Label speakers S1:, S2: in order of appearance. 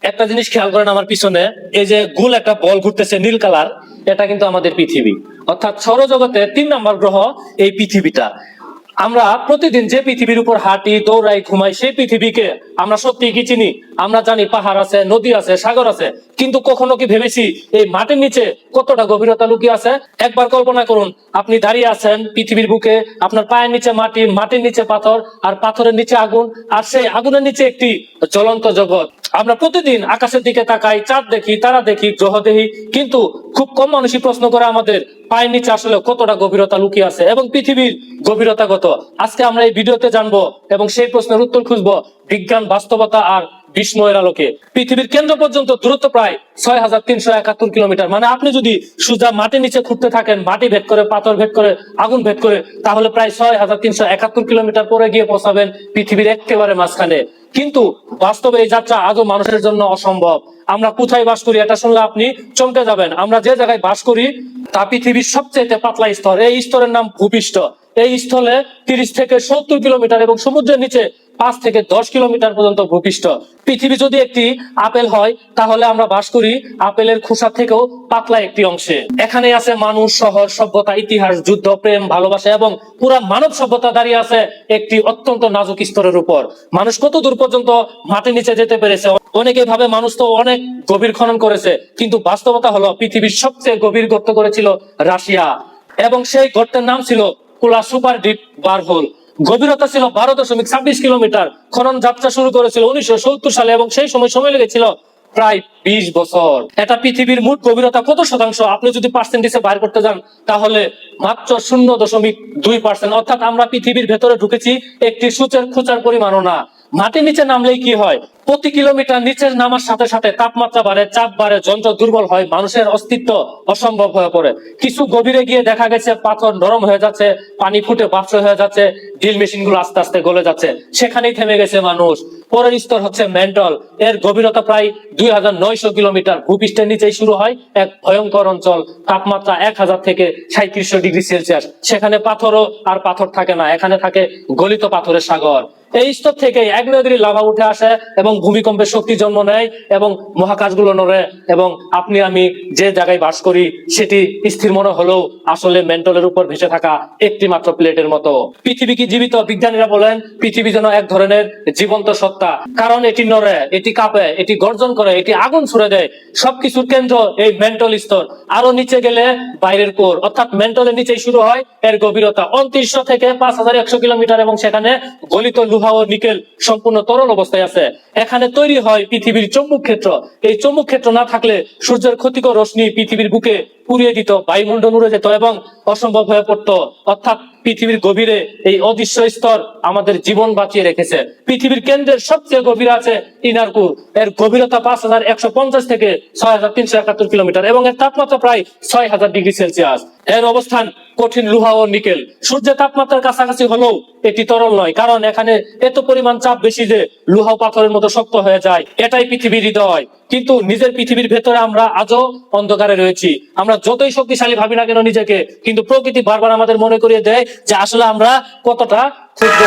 S1: একটা জিনিস খেয়াল করেন আমার পিছনে, এই যে গোল একটা বল ঘুরতেছে নীল কালার, এটা কিন্তু আমাদের পৃথিবী। অর্থাৎ সৌরজগতের 3 নম্বর গ্রহ এই পৃথিবীটা। আমরা প্রতিদিন যে পৃথিবীর উপর হাঁটি, দৌড়াই, ঘুমাই, সেই পৃথিবীকে আমরা সত্যি কি চিনি? আমরা জানি পাহাড় আছে, নদী আছে, সাগর আছে, কিন্তু কখনো কি ভেবেছি এই মাটির নিচে কতটা গভীরতা লুকিয়ে আছে? একবার কল্পনা করুন, আপনি দাঁড়িয়ে আছেন পৃথিবীর বুকে, আপনার পায়ের নিচে মাটি, মাটির নিচে পাথর, আর পাথরের নিচে আগুন, আর সেই আগুনের নিচে একটি জ্বলন্ত জগৎ। আমরা প্রতিদিন আকাশের দিকে তাকাই, চাঁদ দেখি, তারা দেখি, গ্রহ দেখি, কিন্তু খুব কম মানুষই প্রশ্ন করে আমাদের পায়ের নিচে আসলে কতটা গভীরতা লুকিয়ে আছে এবং পৃথিবীর গভীরতা কত। আজকে আমরা এই ভিডিওতে জানবো এবং সেই প্রশ্নের উত্তর খুঁজবো বিজ্ঞান, বাস্তবতা আর বিস্ময়ের আলোকে। পৃথিবীর কেন্দ্র পর্যন্ত দূরত্ব প্রায় 6,371 কিলোমিটার। মানে আপনি যদি সোজা মাটির নিচে খুঁড়তে থাকেন, মাটি ভেদ করে, পাথর ভেদ করে, আগুন ভেদ করে, তাহলে প্রায় 6,371 কিলোমিটার পরে গিয়ে পৌঁছাবেন পৃথিবীর একেবারে মাঝখানে। কিন্তু বাস্তবে এই যাত্রা আজও মানুষের জন্য অসম্ভব। আমরা কোথায় বাস করি এটা শুনলে আপনি চমকে যাবেন। আমরা যে জায়গায় বাস করি তা পৃথিবীর সবচেয়ে পাতলা স্তর। এই স্তরের নাম ভূপৃষ্ঠ। এই স্থলে 30 থেকে 70 কিলোমিটার এবং সমুদ্রের নিচে 5 থেকে 10 কিলোমিটার পর্যন্ত ভূপৃষ্ঠ। পৃথিবী যদি একটি আপেল হয়, তাহলে আমরা বাস করি আপেলের খোসা থেকেও পাতলা একটি অংশে। এখানে আছে মানুষ, শহর, সভ্যতা, ইতিহাস, যুদ্ধ, প্রেম, ভালোবাসা এবং পুরা মানব সভ্যতা দাঁড়িয়ে আছে একটি অত্যন্ত নাজুক স্তরের উপর। মানুষ কত দূর পর্যন্ত মাটির নিচে যেতে পেরেছে? অনেকে ভাবে মানুষ তো অনেক গভীর খনন করেছে, কিন্তু বাস্তবতা হলো পৃথিবীর সবচেয়ে গভীর গর্ত করেছিল রাশিয়া, এবং সেই গর্তের নাম ছিল কোলা সুপার ডিপ বারহোল। গভীরতা ছিল 12.26 কিলোমিটার। খনন যাত্রা শুরু করেছিল 1970 সালে এবং সেই সময় লেগেছিল প্রায় 20 বছর। এটা পৃথিবীর মোট গভীরতা কত শতাংশ আপনি যদি পার্সেন্টেজে বাইর করতে যান, তাহলে মাত্র 0.2%। অর্থাৎ আমরা পৃথিবীর ভেতরে ঢুকেছি একটি সূচের খোঁচার পরিমাণও না। মাটির নিচে নামলেই কি হয়? প্রতি কিলোমিটার নিচে নামার সাথে সাথে তাপমাত্রা বাড়ে, চাপ বাড়ে, যন্ত্র দুর্বল হয়, মানুষের অস্তিত্ব অসম্ভব হয়ে পড়ে। কিছু গভীরে গিয়ে দেখা গেছে পাথর নরম হয়ে যাচ্ছে, পানি ফুটে বাষ্প হয়ে যাচ্ছে, ড্রিল মেশিন গুলো আস্তে আস্তে গলে যাচ্ছে, সেখানেই থেমে গেছে মানুষ। পরের স্তর হচ্ছে মেন্টল। এর গভীরতা প্রায় 2,900 কিলোমিটার। ভূপৃষ্ঠের নিচেই শুরু হয় এক ভয়ঙ্কর অঞ্চল। তাপমাত্রা 1,000 থেকে 3700 ডিগ্রি সেলসিয়াস। সেখানে পাথরও আর পাথর থাকে না, এখানে থাকে গলিত পাথরের সাগর। এই স্তর থেকে আগ্নেয়গিরি লাভা উঠে আসে এবং ভূমিকম্পের শক্তি জন্ম নেয় এবং মহাকাশগুলো নড়ে, এবং আপনি আমি যে জায়গায় বাস করি সেটি স্থির মনে হলেও আসলে মেন্টলের উপর ভেসে থাকা একটি মাত্র প্লেটের মতো। পৃথিবী কি জীবিত? বিজ্ঞানীরা বলেন পৃথিবী যেন এক ধরনের জীবন্ত সত্তা, কারণ এটি নড়ে, এটি কাঁপে, এটি গর্জন করে, এটি আগুন ছুড়ে দেয়। সবকিছুর কেন্দ্র এই মেন্টল স্তর। আরো নিচে গেলে বাইরের কোর, অর্থাৎ মেন্টলের নিচেই শুরু হয় এর গভীরতা 2900 থেকে 5100 কিলোমিটার, এবং সেখানে গলিত লোহা ও নিকেল সম্পূর্ণ তরল অবস্থায় আছে। এখানে তৈরি হয় পৃথিবীর চৌম্বক ক্ষেত্র। এই চৌম্বক ক্ষেত্র না থাকলে সূর্যের ক্ষতিকর রশ্মি পৃথিবীর বুকে পুড়িয়ে দিত, বায়ুমণ্ডল উড়ে যেত এবং অসম্ভব হয়ে পড়তো। অর্থাৎ পৃথিবীর গভীরে এই অদৃশ্য স্তর আমাদের জীবন বাঁচিয়ে রেখেছে। পৃথিবীর কেন্দ্রের সবচেয়ে গভীরে আছে ইনার কোর। এর গভীরতা 5150 থেকে 6,371 কিলোমিটার এবং এর তাপমাত্রা প্রায় 6,000 ডিগ্রি সেলসিয়াস। এর অবস্থান কঠিন লোহা ও নিকেল। সূর্যের তাপমাত্রার কাছাকাছি হলেও এটি তরল নয়, কারণ এখানে এত পরিমাণ চাপ বেশি যে লোহা পাথরের মতো শক্ত হয়ে যায়। এটাই পৃথিবীর হৃদয়। কিন্তু নিজের পৃথিবীর ভেতরে আমরা আজও অন্ধকারে রয়েছি। আমরা যতই শক্তিশালী ভাবি না কেন নিজেকে, কিন্তু প্রকৃতি বারবার আমাদের মনে করিয়ে দেয় যে আসলে আমরা কতটা ক্ষুদ্র।